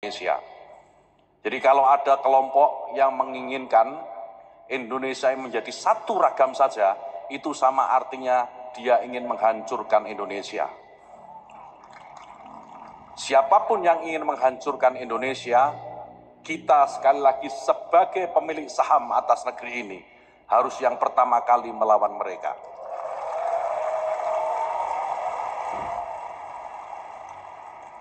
Indonesia. Jadi kalau ada kelompok yang menginginkan Indonesia menjadi satu ragam saja, itu sama artinya dia ingin menghancurkan Indonesia. Siapapun yang ingin menghancurkan Indonesia, kita sekali lagi sebagai pemilik saham atas negeri ini harus yang pertama kali melawan mereka.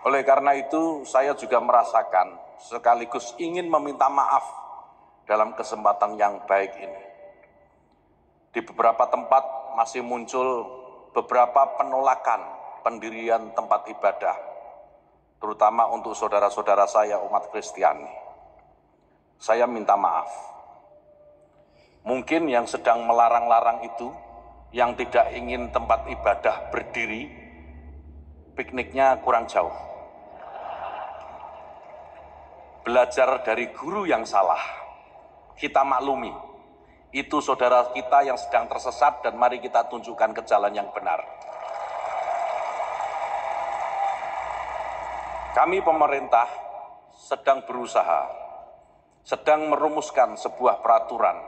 Oleh karena itu, saya juga merasakan sekaligus ingin meminta maaf dalam kesempatan yang baik ini. Di beberapa tempat masih muncul beberapa penolakan pendirian tempat ibadah, terutama untuk saudara-saudara saya umat Kristiani. Saya minta maaf. Mungkin yang sedang melarang-larang itu, yang tidak ingin tempat ibadah berdiri, pikniknya kurang jauh. Belajar dari guru yang salah, kita maklumi. Itu saudara kita yang sedang tersesat dan mari kita tunjukkan ke jalan yang benar. Kami pemerintah sedang berusaha, sedang merumuskan sebuah peraturan.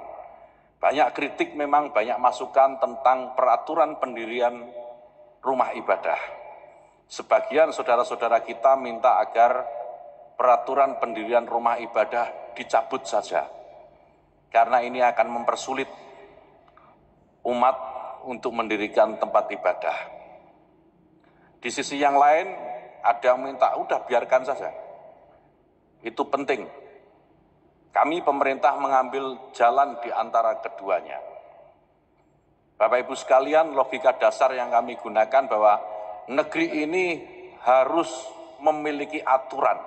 Banyak kritik memang, banyak masukan tentang peraturan pendirian rumah ibadah. Sebagian saudara-saudara kita minta agar peraturan pendirian rumah ibadah dicabut saja. Karena ini akan mempersulit umat untuk mendirikan tempat ibadah. Di sisi yang lain, ada yang minta, udah biarkan saja. Itu penting. Kami pemerintah mengambil jalan di antara keduanya. Bapak Ibu sekalian, logika dasar yang kami gunakan bahwa negeri ini harus memiliki aturan.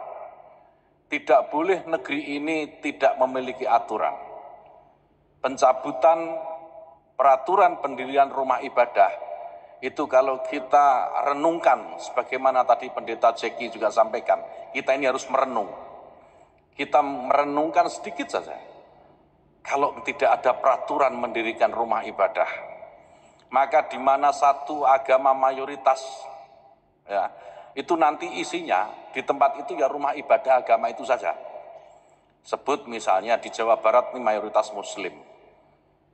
Tidak boleh negeri ini tidak memiliki aturan. Pencabutan peraturan pendirian rumah ibadah itu kalau kita renungkan, sebagaimana tadi Pendeta Jeki juga sampaikan, kita ini harus merenung. Kita merenungkan sedikit saja. Kalau tidak ada peraturan mendirikan rumah ibadah, maka di mana satu agama mayoritas, ya, itu nanti isinya di tempat itu ya rumah ibadah agama itu saja. Sebut misalnya di Jawa Barat ini mayoritas Muslim.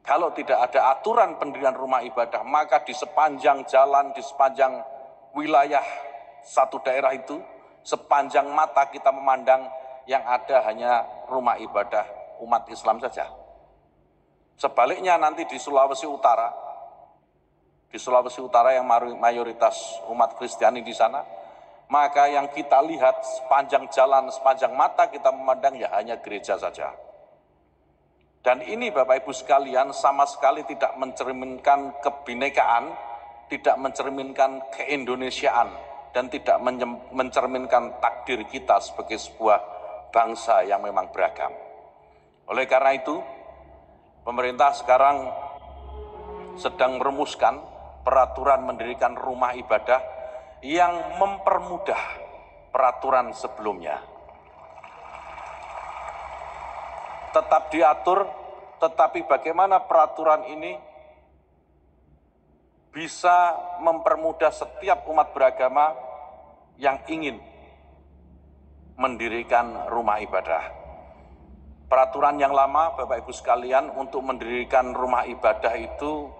Kalau tidak ada aturan pendirian rumah ibadah, maka di sepanjang jalan, di sepanjang wilayah satu daerah itu, sepanjang mata kita memandang yang ada hanya rumah ibadah umat Islam saja. Sebaliknya nanti di Sulawesi Utara yang mayoritas umat Kristiani di sana, maka yang kita lihat sepanjang jalan, sepanjang mata kita memandang ya hanya gereja saja. Dan ini Bapak Ibu sekalian sama sekali tidak mencerminkan kebinekaan, tidak mencerminkan keindonesiaan, dan tidak mencerminkan takdir kita sebagai sebuah bangsa yang memang beragam. Oleh karena itu, pemerintah sekarang sedang merumuskan peraturan mendirikan rumah ibadah yang mempermudah peraturan sebelumnya. Tetap diatur, tetapi bagaimana peraturan ini bisa mempermudah setiap umat beragama yang ingin mendirikan rumah ibadah. Peraturan yang lama, Bapak Ibu sekalian, untuk mendirikan rumah ibadah itu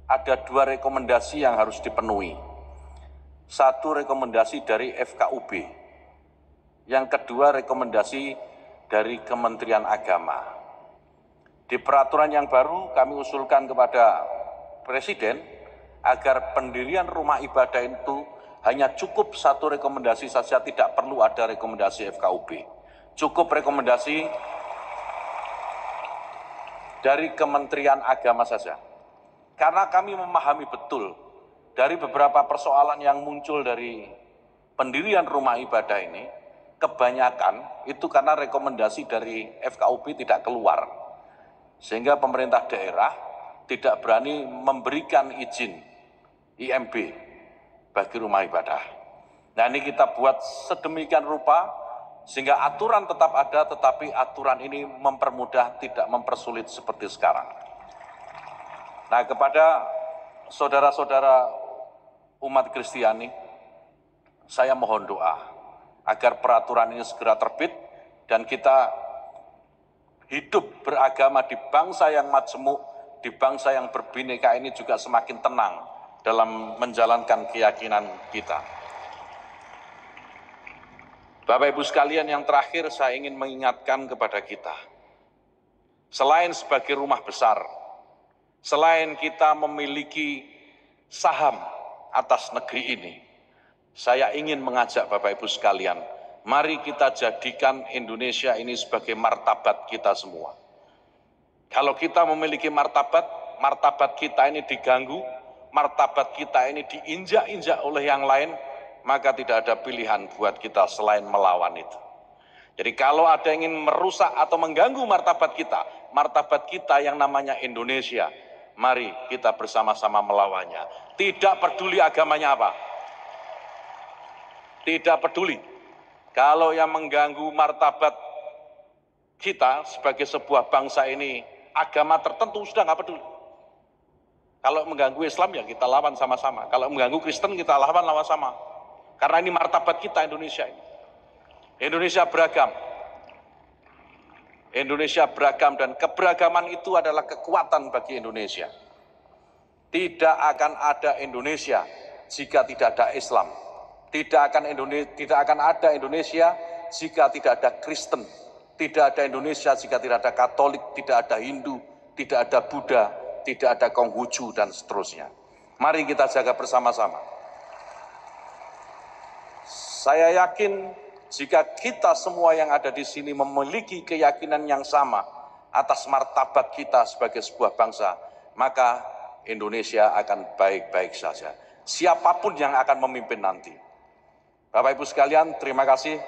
ada 2 rekomendasi yang harus dipenuhi. 1 rekomendasi dari FKUB, yang kedua rekomendasi dari Kementerian Agama. Di peraturan yang baru kami usulkan kepada Presiden agar pendirian rumah ibadah itu hanya cukup 1 rekomendasi saja, tidak perlu ada rekomendasi FKUB. Cukup rekomendasi dari Kementerian Agama saja. Karena kami memahami betul dari beberapa persoalan yang muncul dari pendirian rumah ibadah ini, kebanyakan itu karena rekomendasi dari FKUB tidak keluar. Sehingga pemerintah daerah tidak berani memberikan izin IMB bagi rumah ibadah. Nah, ini kita buat sedemikian rupa sehingga aturan tetap ada, tetapi aturan ini mempermudah, tidak mempersulit seperti sekarang. Nah, kepada saudara-saudara umat Kristiani, saya mohon doa agar peraturan ini segera terbit dan kita hidup beragama di bangsa yang majemuk, di bangsa yang berbineka ini juga semakin tenang dalam menjalankan keyakinan kita. Bapak Ibu sekalian, yang terakhir saya ingin mengingatkan kepada kita, selain sebagai rumah besar, selain kita memiliki saham atas negeri ini, saya ingin mengajak Bapak Ibu sekalian, mari kita jadikan Indonesia ini sebagai martabat kita semua. Kalau kita memiliki martabat, martabat kita ini diganggu, martabat kita ini diinjak-injak oleh yang lain, maka tidak ada pilihan buat kita selain melawan itu. Jadi kalau ada yang ingin merusak atau mengganggu martabat kita yang namanya Indonesia, mari kita bersama-sama melawannya. Tidak peduli agamanya apa. Tidak peduli. Kalau yang mengganggu martabat kita sebagai sebuah bangsa ini, agama tertentu sudah nggak peduli. Kalau mengganggu Islam ya kita lawan sama-sama. Kalau mengganggu Kristen kita lawan sama. Karena ini martabat kita Indonesia ini. Indonesia beragam. Indonesia beragam dan keberagaman itu adalah kekuatan bagi Indonesia. Tidak akan ada Indonesia jika tidak ada Islam. Tidak akan ada Indonesia jika tidak ada Kristen. Tidak ada Indonesia jika tidak ada Katolik, tidak ada Hindu, tidak ada Buddha, tidak ada Konghucu dan seterusnya. Mari kita jaga bersama-sama. Saya yakin jika kita semua yang ada di sini memiliki keyakinan yang sama atas martabat kita sebagai sebuah bangsa, maka Indonesia akan baik-baik saja. Siapapun yang akan memimpin nanti. Bapak Ibu sekalian, terima kasih.